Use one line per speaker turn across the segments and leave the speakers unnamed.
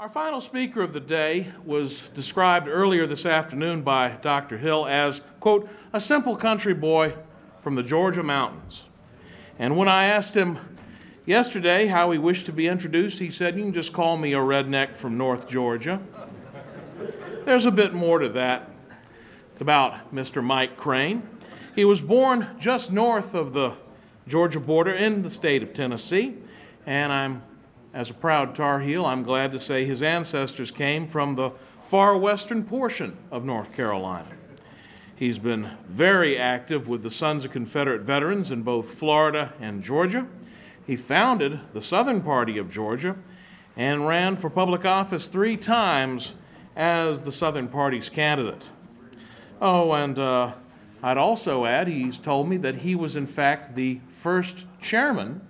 Our final speaker of the day was described earlier this afternoon by Dr. Hill as, quote, a simple country boy from the Georgia mountains. And when I asked him yesterday how he wished to be introduced, he said, you can just call me a redneck from North Georgia. There's a bit more to that. It's about Mr. Mike Crane. He was born just north of the Georgia border in the state of Tennessee, and as a proud Tar Heel, I'm glad to say his ancestors came from the far western portion of North Carolina. He's been very active with the Sons of Confederate Veterans in both Florida and Georgia. He founded the Southern Party of Georgia and ran for public office 3 times as the Southern Party's candidate. Oh, and I'd also add, he's told me that he was in fact the first chairman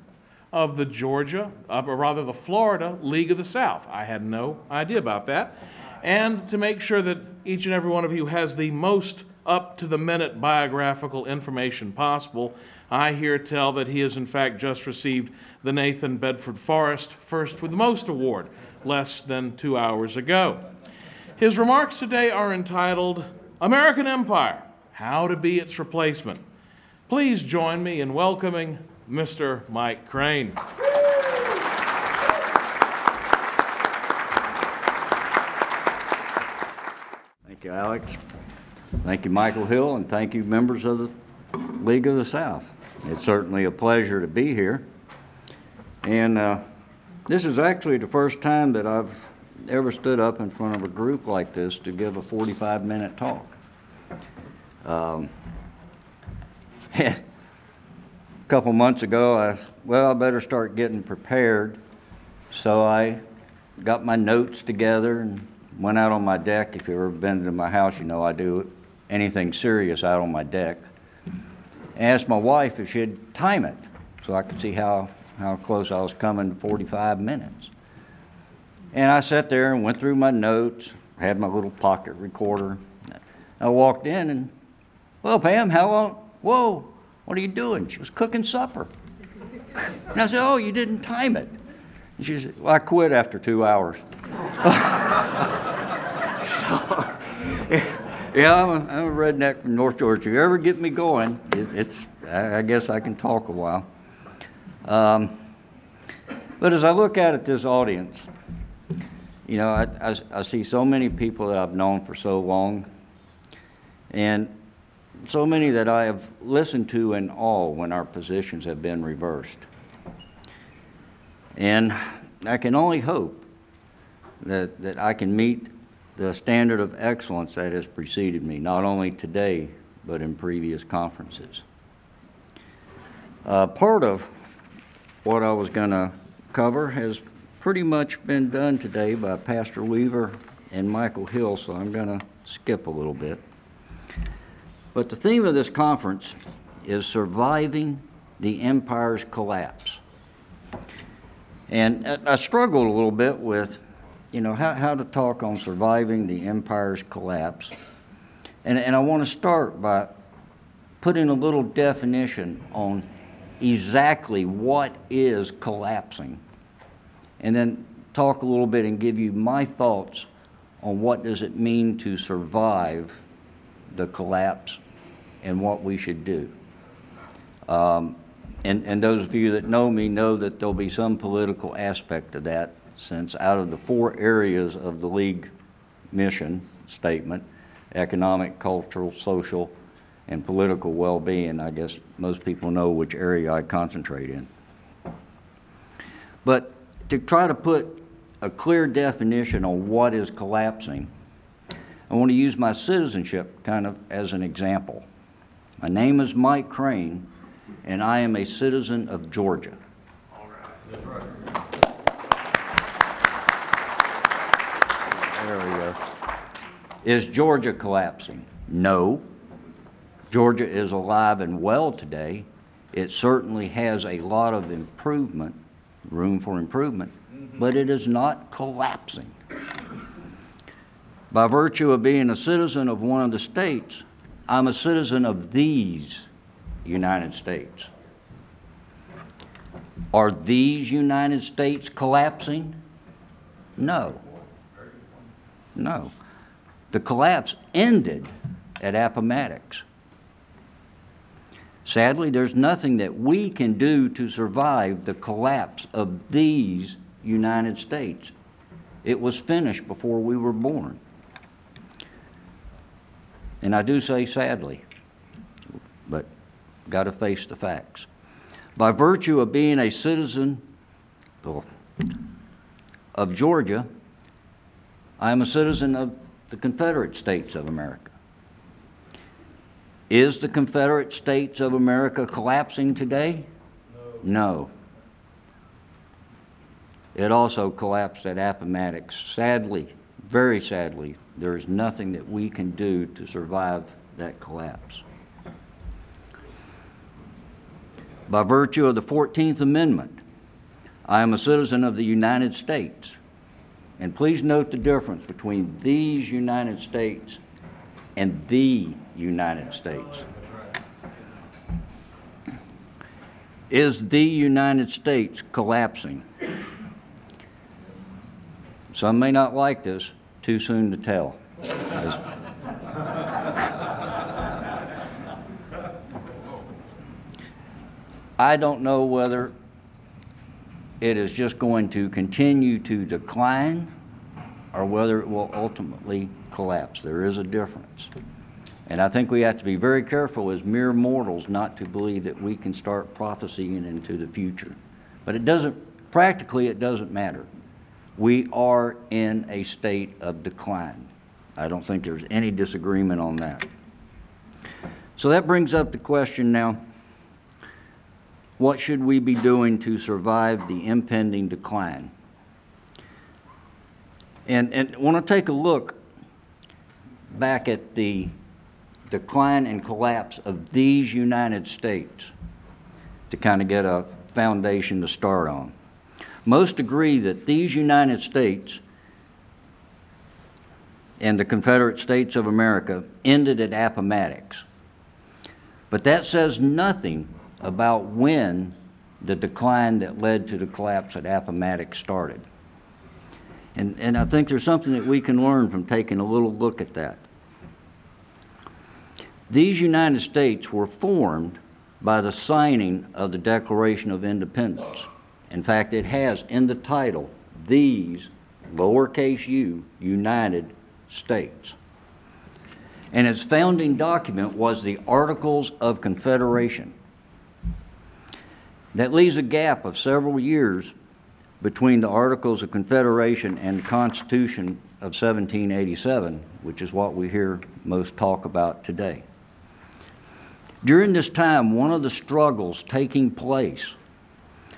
of the the Florida League of the South. I had no idea about that. And to make sure that each and every one of you has the most up-to-the-minute biographical information possible, I hear tell that he has in fact just received the Nathan Bedford Forrest First with Most Award less than 2 hours ago. His remarks today are entitled, American Empire, How to Be Its Replacement. Please join me in welcoming Mr. Mike Crane.
Thank you, Alex. Thank you, Michael Hill, and thank you, members of the League of the South. It's certainly a pleasure to be here. And this is actually the first time that I've ever stood up in front of a group like this to give a 45-minute talk. A couple months ago, I better start getting prepared. So I got my notes together and went out on my deck. If you've ever been to my house, you know I do anything serious out on my deck. Asked my wife if she'd time it so I could see how close I was coming to 45 minutes. And I sat there and went through my notes, had my little pocket recorder. I walked in and, well, Pam, how long? Whoa, what are you doing? She was cooking supper. And I said, oh, you didn't time it. And she said, well, I quit after 2 hours. Yeah, I'm a redneck from North Georgia. If you ever get me going, I guess I can talk a while. But as I look out at this audience, you know, I see so many people that I've known for so long, and so many that I have listened to in awe when our positions have been reversed. And I can only hope that I can meet the standard of excellence that has preceded me, not only today, but in previous conferences. Part of what I was going to cover has pretty much been done today by Pastor Weaver and Michael Hill, so I'm going to skip a little bit. But the theme of this conference is surviving the empire's collapse. And I struggled a little bit with, you know, how to talk on surviving the empire's collapse. And I want to start by putting a little definition on exactly what is collapsing. And then talk a little bit and give you my thoughts on what does it mean to survive the collapse and what we should do. And those of you that know me know that there'll be some political aspect to that, since out of the 4 areas of the League mission statement, economic, cultural, social, and political well-being, I guess most people know which area I concentrate in. But to try to put a clear definition on what is collapsing, I want to use my citizenship kind of as an example. My name is Mike Crane, and I am a citizen of Georgia.
All right. That's right.
There we go. Is Georgia collapsing? No. Georgia is alive and well today. It certainly has a lot of improvement, room for improvement, but it is not collapsing. By virtue of being a citizen of one of the states, I'm a citizen of these United States. Are these United States collapsing? No. No. The collapse ended at Appomattox. Sadly, there's nothing that we can do to survive the collapse of these United States. It was finished before we were born. And I do say sadly, but got to face the facts. By virtue of being a citizen of Georgia, I am a citizen of the Confederate States of America. Is the Confederate States of America collapsing today? No. It also collapsed at Appomattox. Sadly, very sadly, there is nothing that we can do to survive that collapse. By virtue of the 14th Amendment, I am a citizen of the United States. And please note the difference between these United States and the United States. Is the United States collapsing? Some may not like this. Too soon to tell. I don't know whether it is just going to continue to decline or whether it will ultimately collapse. There is a difference. And I think we have to be very careful as mere mortals not to believe that we can start prophesying into the future. But it doesn't, practically it doesn't matter. We are in a state of decline. I don't think there's any disagreement on that. So that brings up the question now, what should we be doing to survive the impending decline? And I want to take a look back at the decline and collapse of these United States to kind of get a foundation to start on. Most agree that these United States and the Confederate States of America ended at Appomattox. But that says nothing about when the decline that led to the collapse at Appomattox started. And I think there's something that we can learn from taking a little look at that. These United States were formed by the signing of the Declaration of Independence. In fact, it has in the title, these, lowercase u, United States. And its founding document was the Articles of Confederation. That leaves a gap of several years between the Articles of Confederation and the Constitution of 1787, which is what we hear most talk about today. During this time, one of the struggles taking place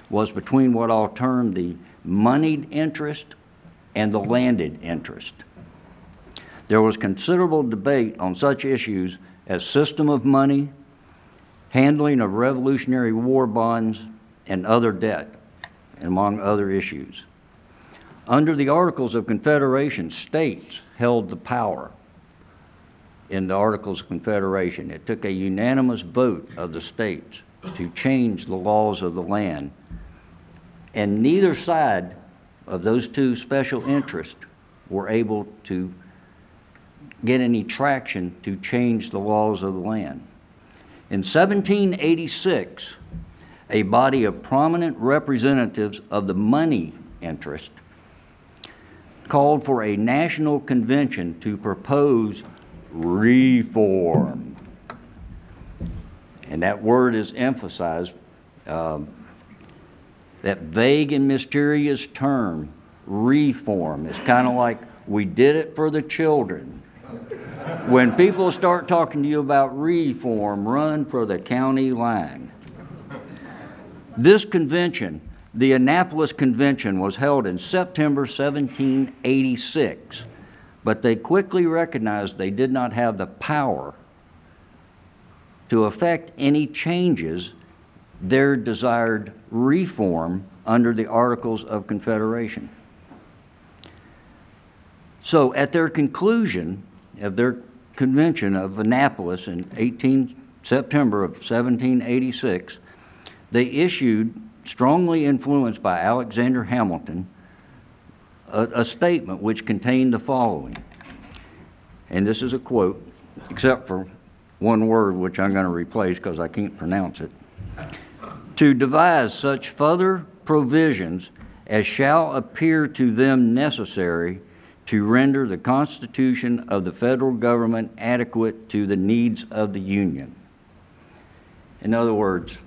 was between what I'll term the moneyed interest and the landed interest. There was considerable debate on such issues as system of money, handling of Revolutionary War bonds, and other debt, among other issues. Under the Articles of Confederation, states held the power in the Articles of Confederation. It took a unanimous vote of the states to change the laws of the land. And neither side of those two special interests were able to get any traction to change the laws of the land. In 1786, a body of prominent representatives of the money interest called for a national convention to propose reform. And that word is emphasized, that vague and mysterious term, reform. It's kind of like we did it for the children. When people start talking to you about reform, run for the county line. This convention, the Annapolis Convention, was held in September 1786, but they quickly recognized they did not have the power to effect any changes their desired reform under the Articles of Confederation. So at their conclusion of their convention of Annapolis in September of 1786, they issued, strongly influenced by Alexander Hamilton, a statement which contained the following: and this is a quote, except for one word which I'm going to replace because I can't pronounce it, to devise such further provisions as shall appear to them necessary to render the Constitution of the federal government adequate to the needs of the Union. In other words,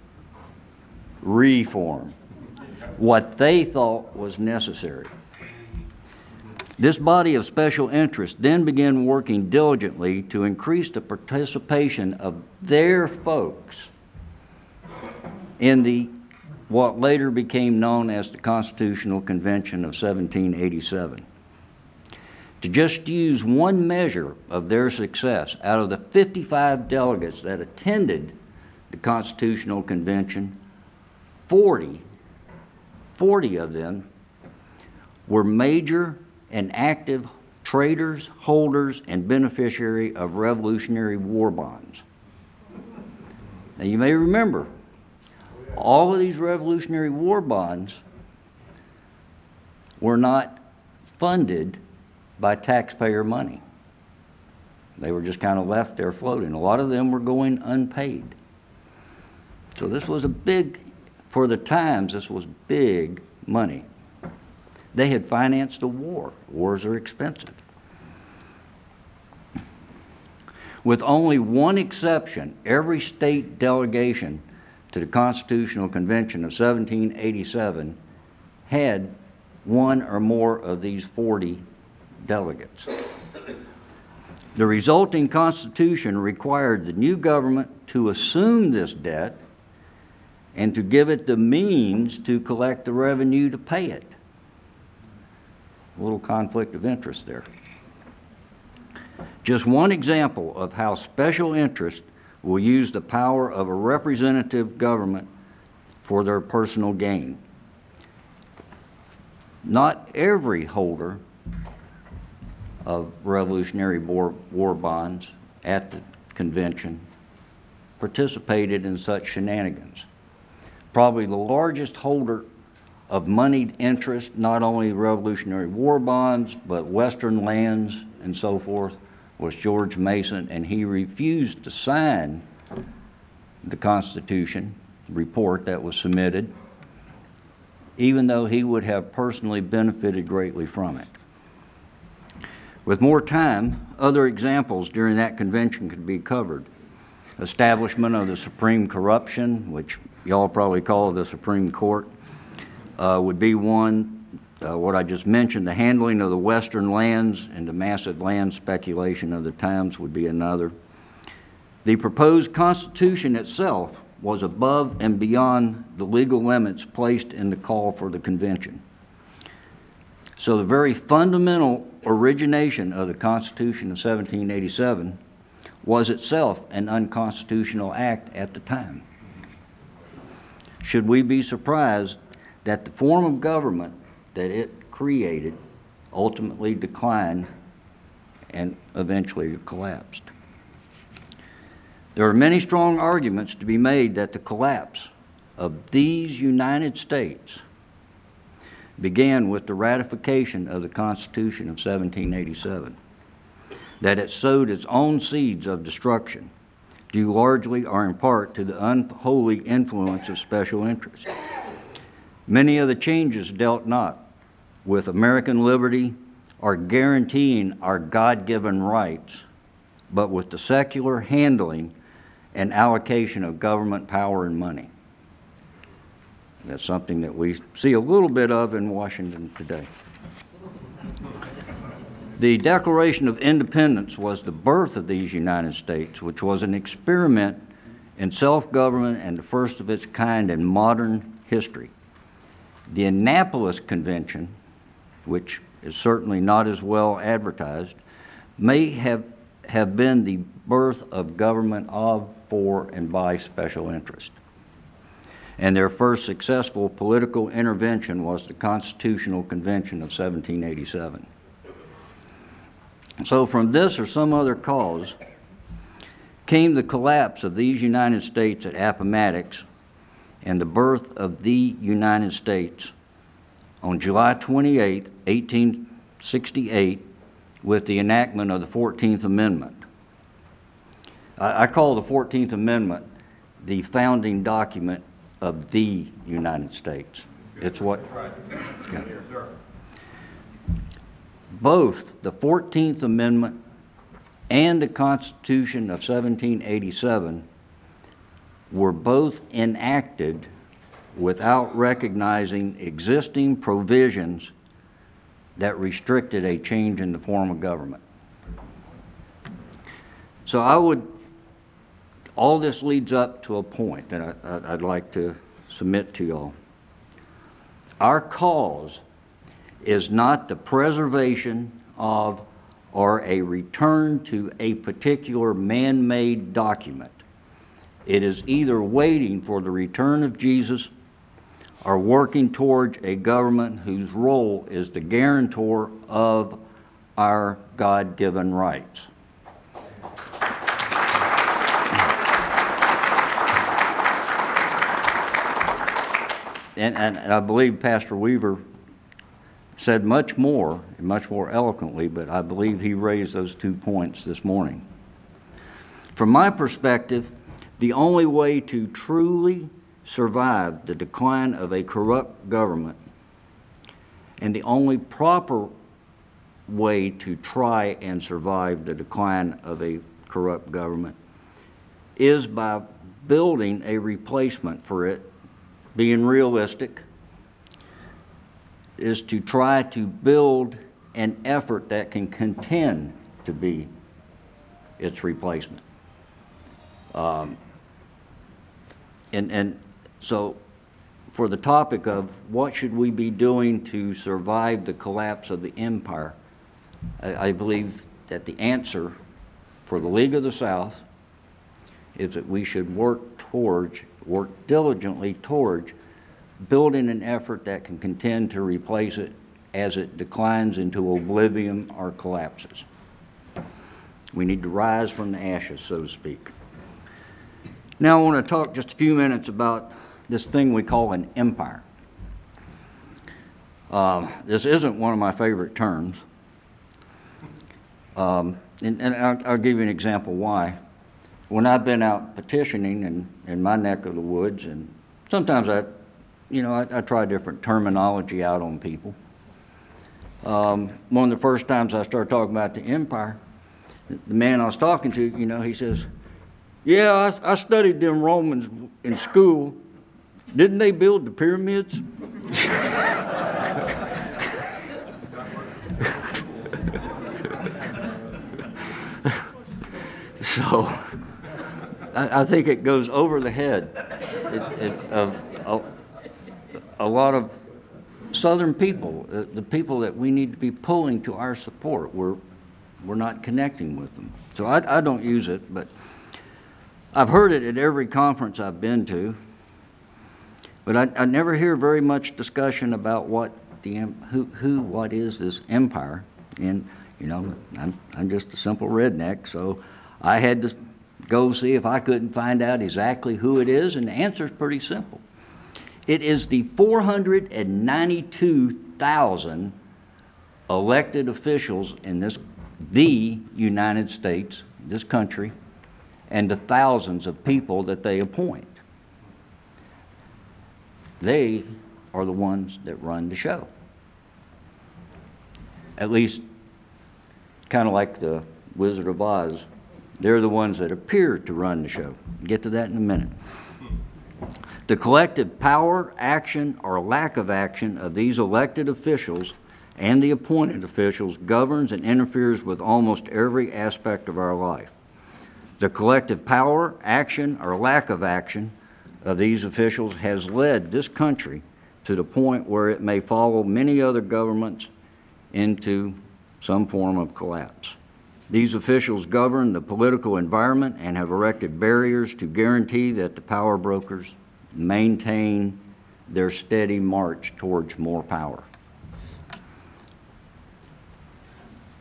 reform, what they thought was necessary. This body of special interest then began working diligently to increase the participation of their folks in the what later became known as the Constitutional Convention of 1787. To just use one measure of their success, out of the 55 delegates that attended the Constitutional Convention, 40 of them were major and active traders, holders, and beneficiary of Revolutionary War bonds. Now you may remember, all of these Revolutionary War bonds were not funded by taxpayer money. They were just kind of left there floating. A lot of them were going unpaid. So this was for the times, this was big money. They had financed a war. Wars are expensive. With only one exception, every state delegation to the Constitutional Convention of 1787 had one or more of these 40 delegates. The resulting Constitution required the new government to assume this debt and to give it the means to collect the revenue to pay it. A little conflict of interest there. Just one example of how special interest will use the power of a representative government for their personal gain. Not every holder of Revolutionary War bonds at the convention participated in such shenanigans. Probably the largest holder of moneyed interest, not only Revolutionary War bonds, but Western lands and so forth, was George Mason, and he refused to sign the Constitution report that was submitted, even though he would have personally benefited greatly from it. With more time, other examples during that convention could be covered. Establishment of the Supreme Corruption, which y'all probably call the Supreme Court, would be one. What I just mentioned, the handling of the Western lands and the massive land speculation of the times would be another. The proposed Constitution itself was above and beyond the legal limits placed in the call for the convention. So the very fundamental origination of the Constitution of 1787 was itself an unconstitutional act at the time. Should we be surprised that the form of government that it created ultimately declined and eventually collapsed? There are many strong arguments to be made that the collapse of these United States began with the ratification of the Constitution of 1787, that it sowed its own seeds of destruction, due largely or in part to the unholy influence of special interests. Many of the changes dealt not with American liberty or guaranteeing our God-given rights, but with the secular handling and allocation of government power and money. That's something that we see a little bit of in Washington today. The Declaration of Independence was the birth of these United States, which was an experiment in self-government and the first of its kind in modern history. The Annapolis Convention, which is certainly not as well advertised, may have been the birth of government of, for, and by special interest. And their first successful political intervention was the Constitutional Convention of 1787. So from this or some other cause came the collapse of these United States at Appomattox and the birth of the United States on July 28, 1868, with the enactment of the 14th Amendment. I call the 14th Amendment the founding document of the United States. It's what... Yeah. Both the 14th Amendment and the Constitution of 1787 were both enacted without recognizing existing provisions that restricted a change in the form of government. So all this leads up to a point that I'd like to submit to y'all. Our cause is not the preservation of or a return to a particular man-made document. It is either waiting for the return of Jesus or working towards a government whose role is the guarantor of our God-given rights. And I believe Pastor Weaver said much more eloquently, but I believe he raised those 2 points this morning. From my perspective, the only way to truly survive the decline of a corrupt government, and the only proper way to try and survive the decline of a corrupt government, is by building a replacement for it, being realistic, is to try to build an effort that can contend to be its replacement. And so for the topic of what should we be doing to survive the collapse of the empire, I believe that the answer for the League of the South is that we should work diligently towards building an effort that can contend to replace it as it declines into oblivion or collapses. We need to rise from the ashes, so to speak. Now I want to talk just a few minutes about this thing we call an empire. This isn't one of my favorite terms. And I'll give you an example why. When I've been out petitioning in my neck of the woods, and sometimes I try different terminology out on people. One of the first times I started talking about the empire, the man I was talking to, he says, "Yeah, I studied them Romans in school. Didn't they build the pyramids?" So I think it goes over the head of a lot of Southern people, the people that we need to be pulling to our support. We're not connecting with them. So I don't use it, but I've heard it at every conference I've been to. But I never hear very much discussion about what is this empire. And I'm just a simple redneck, so I had to go see if I couldn't find out exactly who it is, and the answer is pretty simple. It is the 492,000 elected officials in the United States, this country, and the thousands of people that they appoint. They are the ones that run the show. At least, kind of like the Wizard of Oz, they're the ones that appear to run the show. We'll get to that in a minute. The collective power, action, or lack of action of these elected officials and the appointed officials governs and interferes with almost every aspect of our life. The collective power, action, or lack of action of these officials has led this country to the point where it may follow many other governments into some form of collapse. These officials govern the political environment and have erected barriers to guarantee that the power brokers maintain their steady march towards more power.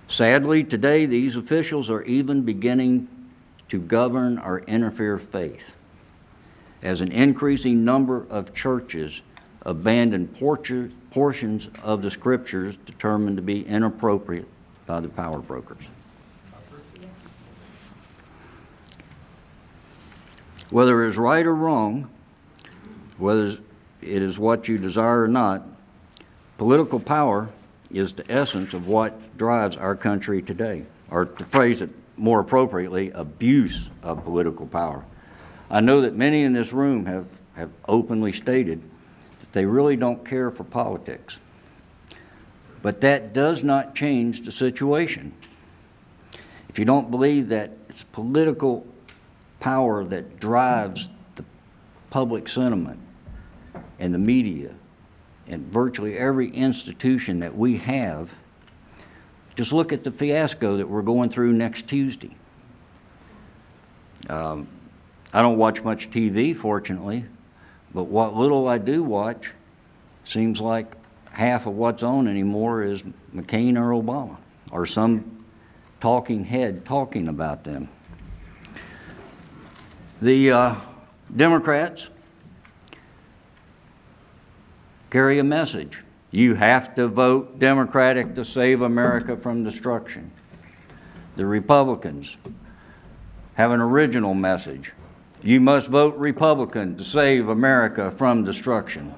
Sadly, today, these officials are even beginning to govern or interfere faith, as an increasing number of churches abandon portions of the scriptures determined to be inappropriate by the power brokers. Whether it is right or wrong, whether it is what you desire or not, political power is the essence of what drives our country today. Or to phrase it more appropriately, abuse of political power. I know that many in this room have openly stated that they really don't care for politics. But that does not change the situation. If you don't believe that it's political power that drives the public sentiment and the media and virtually every institution that we have, just look at the fiasco that we're going through next Tuesday. I don't watch much TV, fortunately, but what little I do watch seems like half of what's on anymore is McCain or Obama or some talking head talking about them. The Democrats carry a message. You have to vote Democratic to save America from destruction. The Republicans have an original message. You must vote Republican to save America from destruction.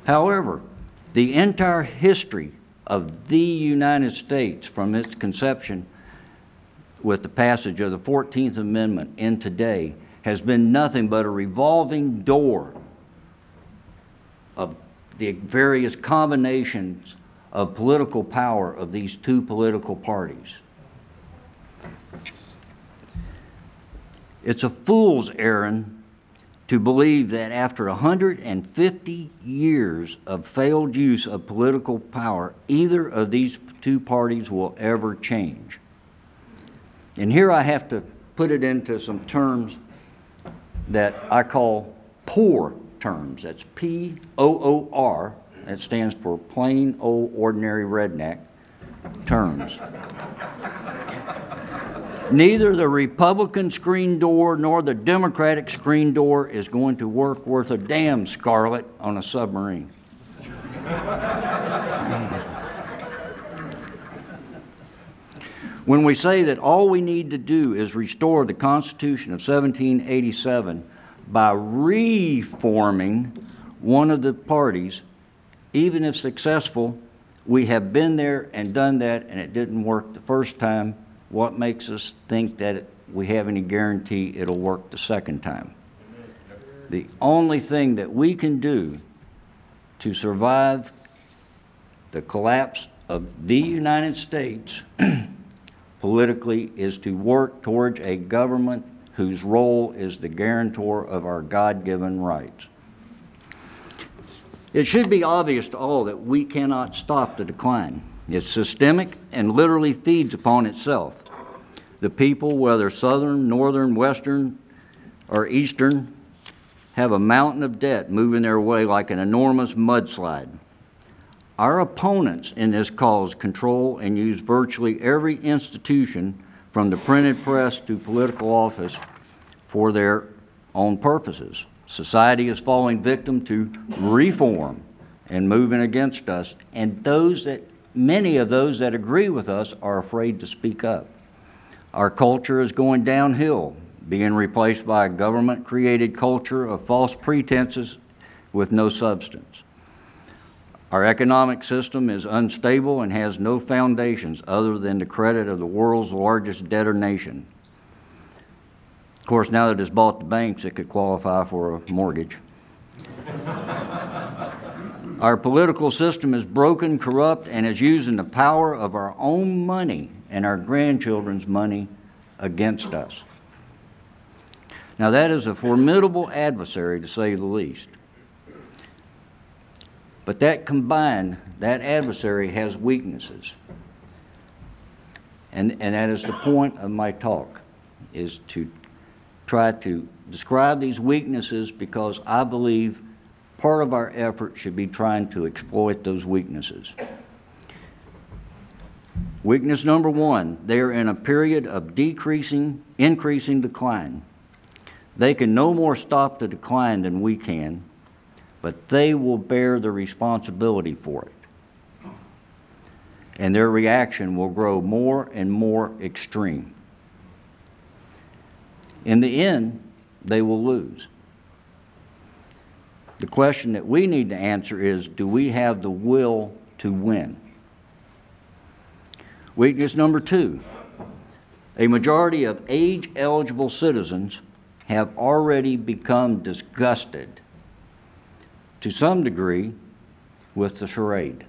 However, the entire history of the United States from its conception with the passage of the 14th Amendment in today has been nothing but a revolving door of the various combinations of political power of these two political parties. It's a fool's errand to believe that after 150 years of failed use of political power, either of these two parties will ever change. And here I have to put it into some terms that I call poor terms. That's P-O-O-R. That stands for plain old ordinary redneck terms. Neither the Republican screen door nor the Democratic screen door is going to work worth a damn, Scarlet, on a submarine. When we say that all we need to do is restore the Constitution of 1787 by reforming one of the parties, even if successful, we have been there and done that and it didn't work the first time. What makes us think that we have any guarantee it'll work the second time? The only thing that we can do to survive the collapse of the United States politically is to work towards a government whose role is the guarantor of our God-given rights. It should be obvious to all that we cannot stop the decline. It's systemic and literally feeds upon itself. The people, whether Southern, Northern, Western, or Eastern, have a mountain of debt moving their way like an enormous mudslide. Our opponents in this cause control and use virtually every institution from the printed press to political office for their own purposes. Society is falling victim to reform and moving against us, and many of those that agree with us are afraid to speak up. Our culture is going downhill, being replaced by a government-created culture of false pretenses with no substance. Our economic system is unstable and has no foundations other than the credit of the world's largest debtor nation. Of course, now that it's bought the banks, it could qualify for a mortgage. Our political system is broken, corrupt, and is using the power of our own money and our grandchildren's money against us. Now, that is a formidable adversary, to say the least. But that adversary has weaknesses. And that is the point of my talk, is to try to describe these weaknesses, because I believe part of our effort should be trying to exploit those weaknesses. Weakness number one, they are in a period of increasing decline. They can no more stop the decline than we can, but they will bear the responsibility for it. and their reaction will grow more and more extreme. In the end, they will lose. The question that we need to answer is, do we have the will to win? Weakness number 2, a majority of age-eligible citizens have already become disgusted, to some degree, with the charade.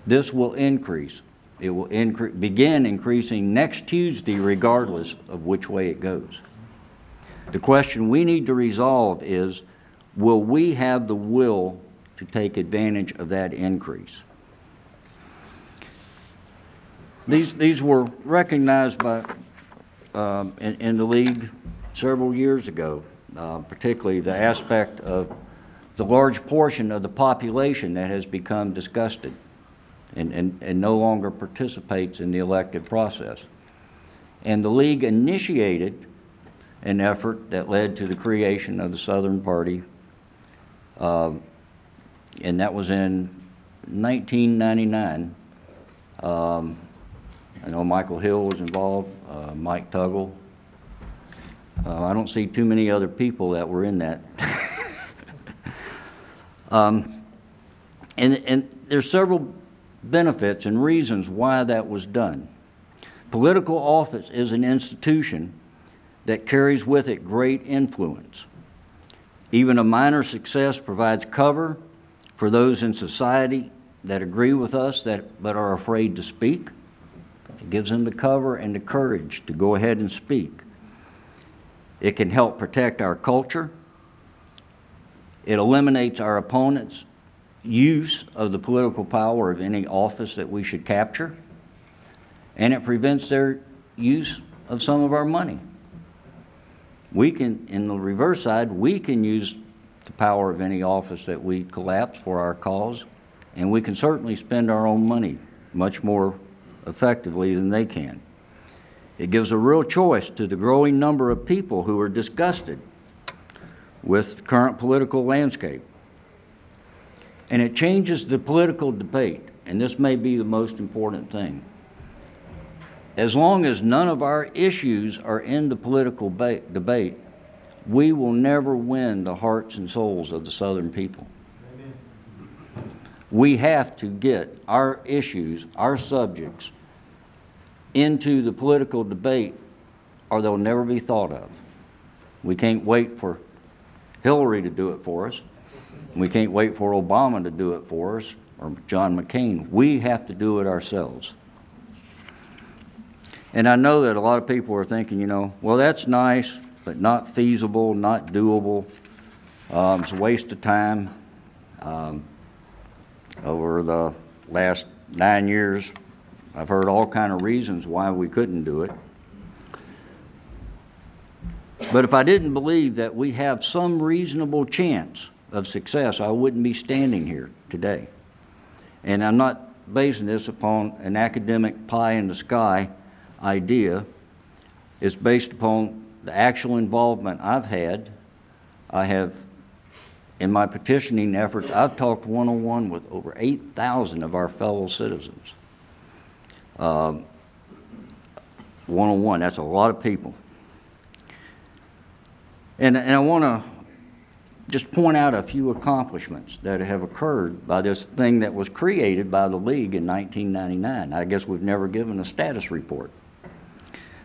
This will increase. It will begin increasing next Tuesday regardless of which way it goes. The question we need to resolve is, will we have the will to take advantage of that increase? These were recognized by in the league several years ago, particularly the aspect of the large portion of the population that has become disgusted and no longer participates in the elective process. And the league initiated an effort that led to the creation of the Southern Party, and that was in 1999. I know Michael Hill was involved, Mike Tuggle. I don't see too many other people that were in that. And there's several benefits and reasons why that was done. Political office is an institution that carries with it great influence. Even a minor success provides cover for those in society that agree with us but are afraid to speak. It gives them the cover and the courage to go ahead and speak. It can help protect our culture. It eliminates our opponents' use of the political power of any office that we should capture. And it prevents their use of some of our money. We can, in the reverse side, we can use the power of any office that we collapse for our cause, and we can certainly spend our own money much more effectively than they can. It gives a real choice to the growing number of people who are disgusted with the current political landscape. And it changes the political debate, and this may be the most important thing. As long as none of our issues are in the political debate, we will never win the hearts and souls of the Southern people. Amen. We have to get our issues, our subjects, into the political debate, or they'll never be thought of. We can't wait for Hillary to do it for us. We can't wait for Obama to do it for us, or John McCain. We have to do it ourselves. And I know that a lot of people are thinking, well, that's nice, but not feasible, not doable. It's a waste of time. Over the last 9 years, I've heard all kind of reasons why we couldn't do it. But if I didn't believe that we have some reasonable chance of success, I wouldn't be standing here today. And I'm not basing this upon an academic pie in the sky idea. It's based upon the actual involvement I've had. I have, in my petitioning efforts, I've talked one-on-one with over 8,000 of our fellow citizens. One-on-one, that's a lot of people. And I want to just point out a few accomplishments that have occurred by this thing that was created by the League in 1999. I guess we've never given a status report.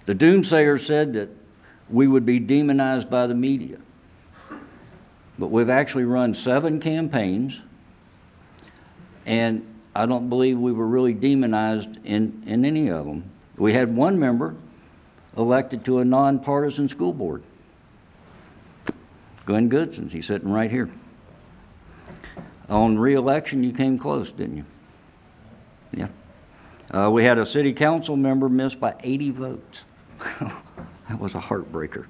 The doomsayers said that we would be demonized by the media. But we've actually run 7 campaigns, and I don't believe we were really demonized in any of them. We had one member elected to a nonpartisan school board. Glenn Goodson's, he's sitting right here. On re-election, you came close, didn't you? Yeah. We had a city council member miss by 80 votes. That was a heartbreaker.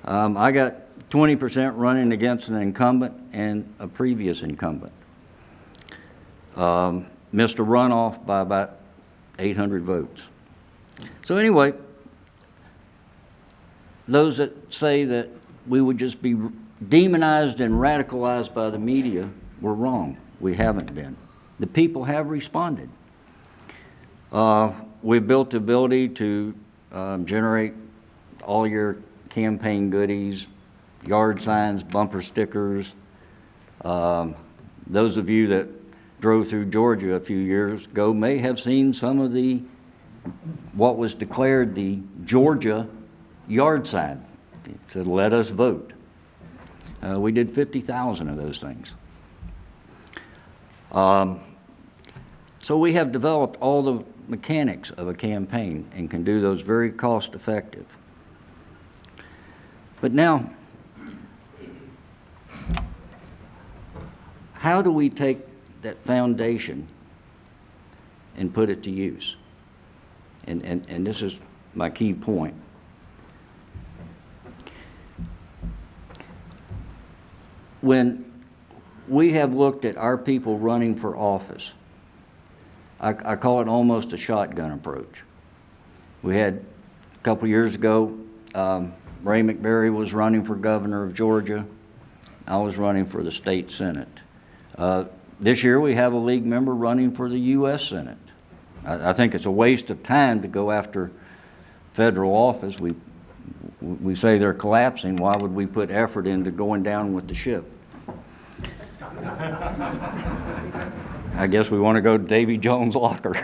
I got 20% running against an incumbent and a previous incumbent. Missed a runoff by about 800 votes. So anyway, those that say that we would just be demonized and radicalized by the media were wrong. We haven't been. The people have responded. We've built the ability to generate all your campaign goodies, yard signs, bumper stickers. Those of you that drove through Georgia a few years ago may have seen some of what was declared the Georgia yard sign. It said, "Let us vote." We did 50,000 of those things. So we have developed all the mechanics of a campaign and can do those very cost effective. But now, how do we take that foundation and put it to use? And this is my key point. When we have looked at our people running for office, I call it almost a shotgun approach. We had, a couple years ago, Ray McBary was running for governor of Georgia. I was running for the state senate. This year we have a league member running for the U.S. Senate. I think it's a waste of time to go after federal office. We say they're collapsing. Why would we put effort into going down with the ship? I guess we want to go to Davy Jones' locker.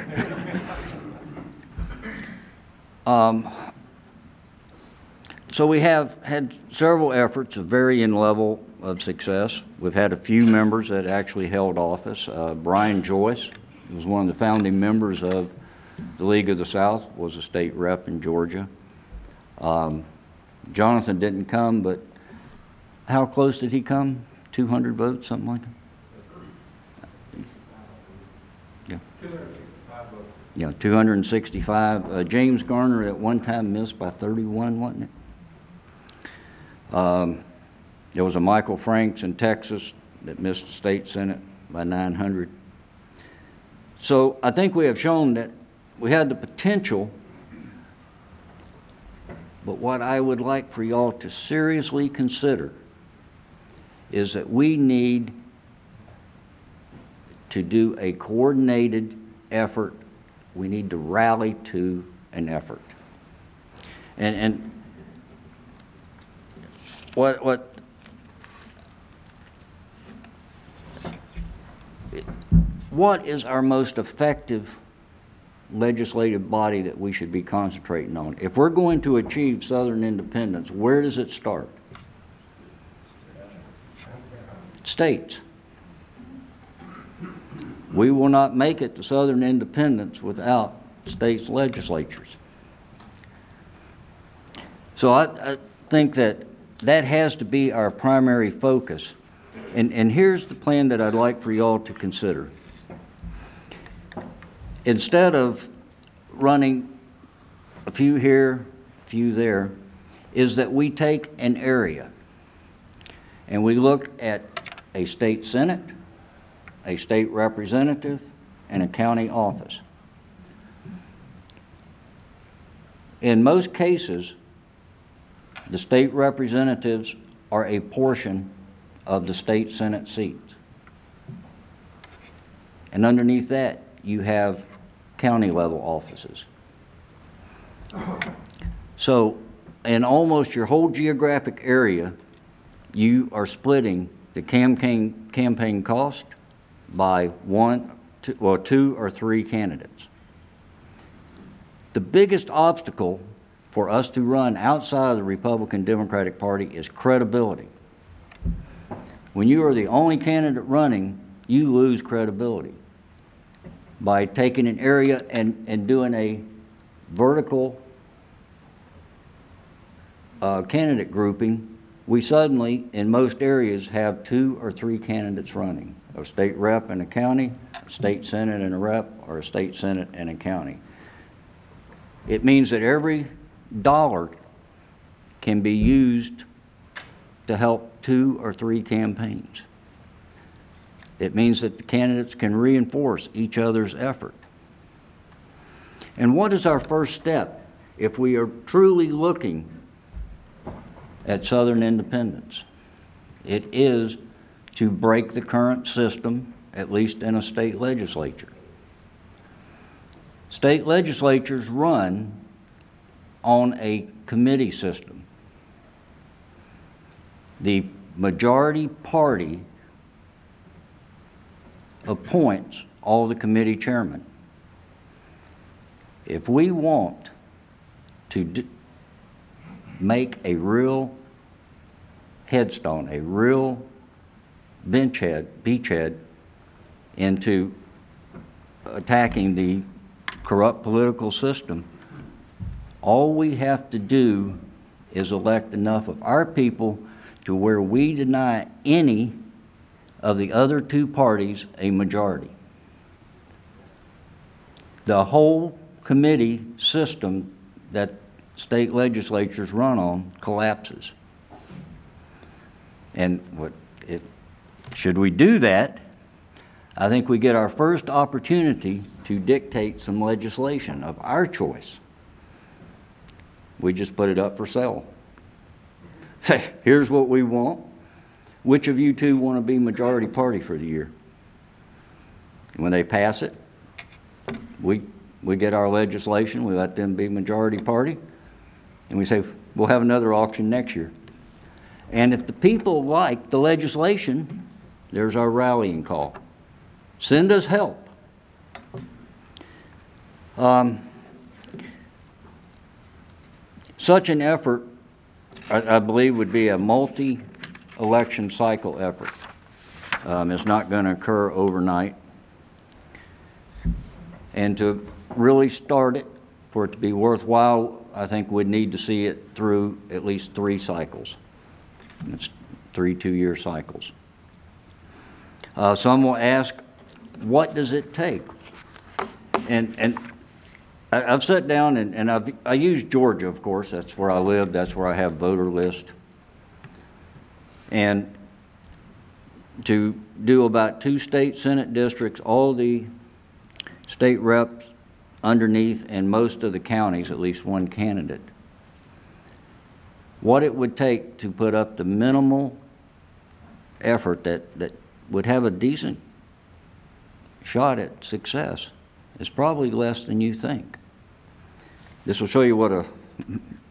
So we have had several efforts of varying level of success. We've had a few members that actually held office. Brian Joyce was one of the founding members of the League of the South, was a state rep in Georgia. Jonathan didn't come, but how close did he come? 200 votes, something like that? Yeah. 265 votes. Yeah, 265. James Garner at one time missed by 31, wasn't it? There was a Michael Franks in Texas that missed the state senate by 900. So I think we have shown that we had the potential, but what I would like for y'all to seriously consider is that we need to do a coordinated effort. We need to rally to an effort. And what is our most effective legislative body that we should be concentrating on? If we're going to achieve Southern independence, where does it start? States. We will not make it to Southern independence without states' legislatures. So I think that has to be our primary focus. And here's the plan that I'd like for y'all to consider. Instead of running a few here, a few there, is that we take an area and we look at a state senate, a state representative, and a county office. In most cases, the state representatives are a portion of the state senate seats. And underneath that, you have county level offices. So in almost your whole geographic area, you are splitting the campaign cost by two or three candidates. The biggest obstacle for us to run outside of the Republican Democratic Party is credibility. When you are the only candidate running, you lose credibility. By taking an area and doing a vertical candidate grouping, we suddenly, in most areas, have 2 or 3 candidates running. A state rep and a county, a state senate and a rep, or a state senate and a county. It means that every dollar can be used to help 2 or 3 campaigns. It means that the candidates can reinforce each other's effort. And what is our first step if we are truly looking at Southern independence? It is to break the current system at least in a state legislature. State legislatures run on a committee system. The majority party appoints all the committee chairmen. If we want to make a real headstone, a real beachhead into attacking the corrupt political system, all we have to do is elect enough of our people to where we deny any of the other two parties a majority. The whole committee system that state legislatures run on collapses. And should we do that, I think we get our first opportunity to dictate some legislation of our choice. We just put it up for sale. Say, here's what we want. Which of you two want to be majority party for the year? When they pass it, we get our legislation, we let them be majority party, and we say, we'll have another auction next year. And if the people like the legislation, there's our rallying call. Send us help. Such an effort, I believe, would be a multi-election cycle effort. It's not going to occur overnight. And to really start it, for it to be worthwhile, I think we'd need to see it through at least 3 cycles. It's 3 2-year cycles. Some will ask, what does it take? And I've sat down and I use Georgia, of course. That's where I live. That's where I have voter list. And to do about 2 state Senate districts, all the state reps underneath, and most of the counties, at least 1 candidate. What it would take to put up the minimal effort that would have a decent shot at success is probably less than you think. This will show you what a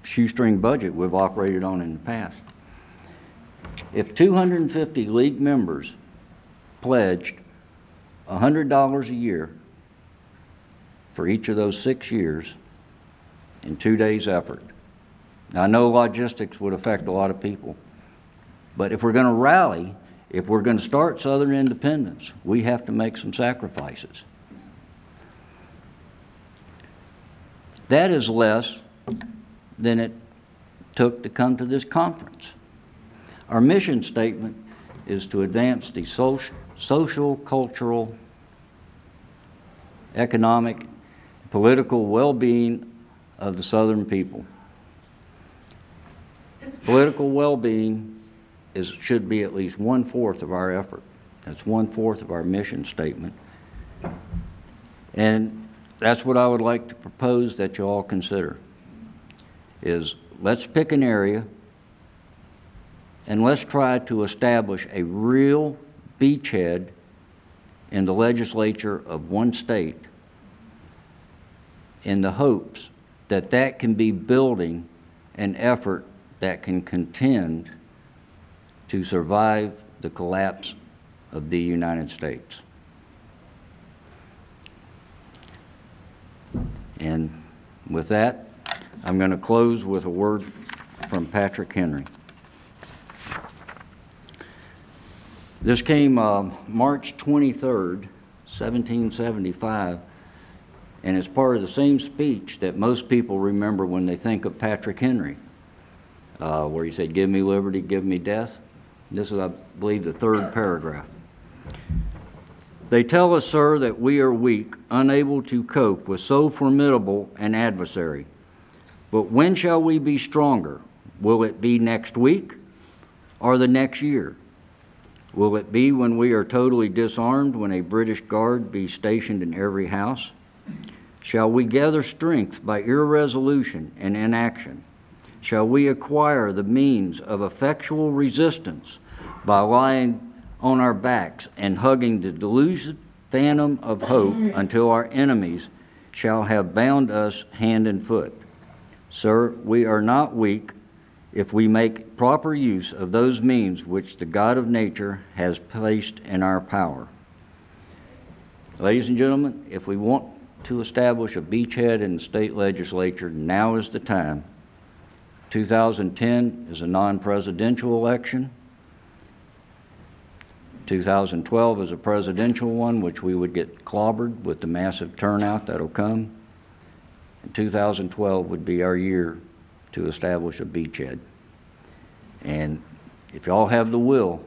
shoestring budget we've operated on in the past. If 250 league members pledged $100 a year for each of those 6 years in 2 days' effort. Now, I know logistics would affect a lot of people, but if we're going to rally, if we're going to start Southern independence, we have to make some sacrifices. That is less than it took to come to this conference. Our mission statement is to advance the social, cultural, economic, political well-being of the Southern people. Political well-being should be at least 1/4 of our effort. That's 1/4 of our mission statement. And that's what I would like to propose that you all consider, is let's pick an area and let's try to establish a real beachhead in the legislature of one state in the hopes that that can be building an effort that can contend to survive the collapse of the United States. And with that, I'm going to close with a word from Patrick Henry. This came March 23rd, 1775, and it's part of the same speech that most people remember when they think of Patrick Henry, where he said, "Give me liberty, give me death." This is, I believe, the 3rd paragraph. "They tell us, sir, that we are weak, unable to cope with so formidable an adversary. But when shall we be stronger? Will it be next week or the next year? Will it be when we are totally disarmed, when a British guard be stationed in every house? Shall we gather strength by irresolution and inaction? Shall we acquire the means of effectual resistance by lying on our backs and hugging the delusive phantom of hope until our enemies shall have bound us hand and foot. Sir, we are not weak if we make proper use of those means which the God of nature has placed in our power. Ladies and gentlemen, if we want to establish a beachhead in the state legislature, now is the time. 2010 is a non-presidential election. 2012 is a presidential one, which we would get clobbered with the massive turnout that'll come. And 2012 would be our year to establish a beachhead. And if y'all have the will,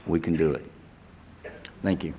we can do it. Thank you.